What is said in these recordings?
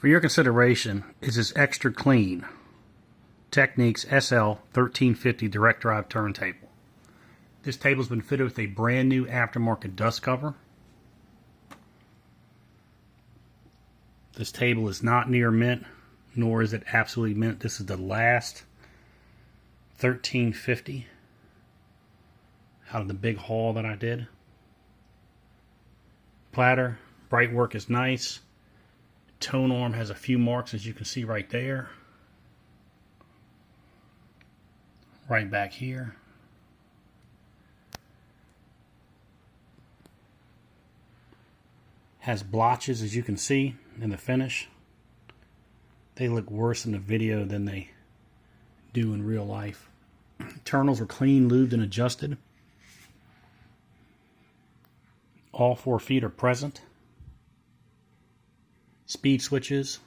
For your consideration is this extra clean Technics SL 1350 direct drive turntable. This table has been fitted with a brand new aftermarket dust cover. This table is not near mint, nor is it absolutely mint. This is the last 1350 out of the big haul that I did. Platter, bright work is nice. Tone arm has a few marks, as you can see right there. Right back here. Has blotches, as you can see in the finish. They look worse in the video than they do in real life. Internals are clean, lubed, and adjusted. All 4 feet are present. Speed switches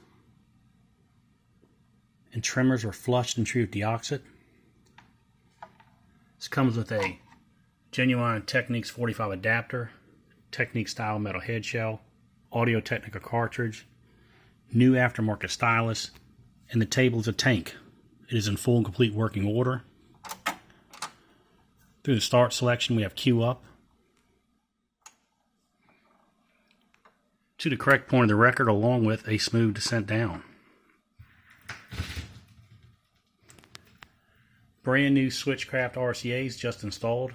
and trimmers are flushed and treated with deoxit. This comes with a genuine Technics 45 adapter, Technics style metal head shell, Audio Technica cartridge, new aftermarket stylus, and the table is a tank. It is in full and complete working order. Through the start selection, we have Q up. To the correct point of the record, along with a smooth descent down. Brand new Switchcraft RCAs just installed.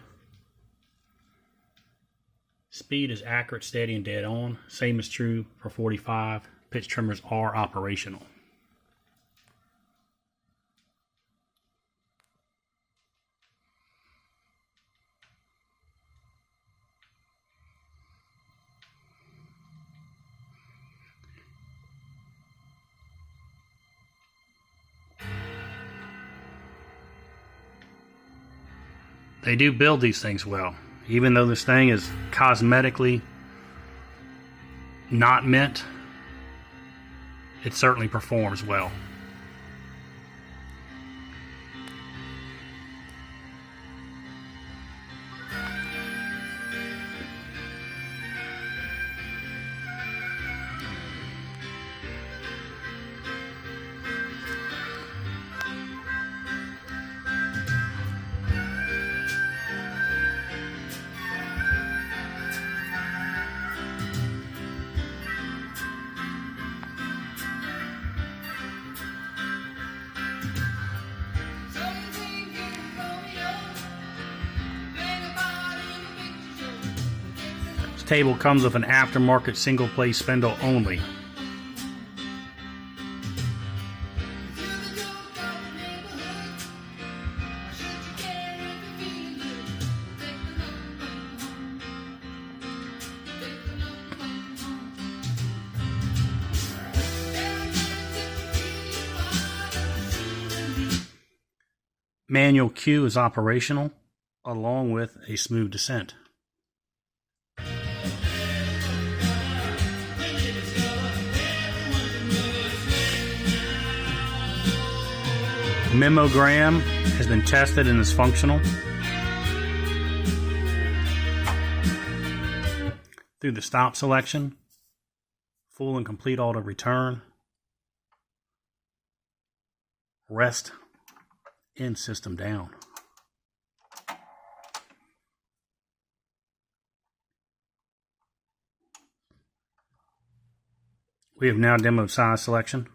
Speed is accurate, steady, and dead on. Same is true for 45. Pitch trimmers are operational. They do build these things well. Even though this thing is cosmetically not mint, it certainly performs well. Table comes with an aftermarket single play spindle only. Manual Q is operational, along with a smooth descent. Memogram has been tested and is functional. Through the stop selection, full and complete auto return, rest, and system down. We have now demoed size selection.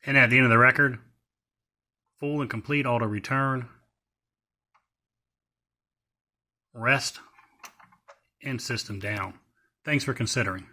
And at the end of the record, full and complete auto return, rest, and system down. Thanks for considering.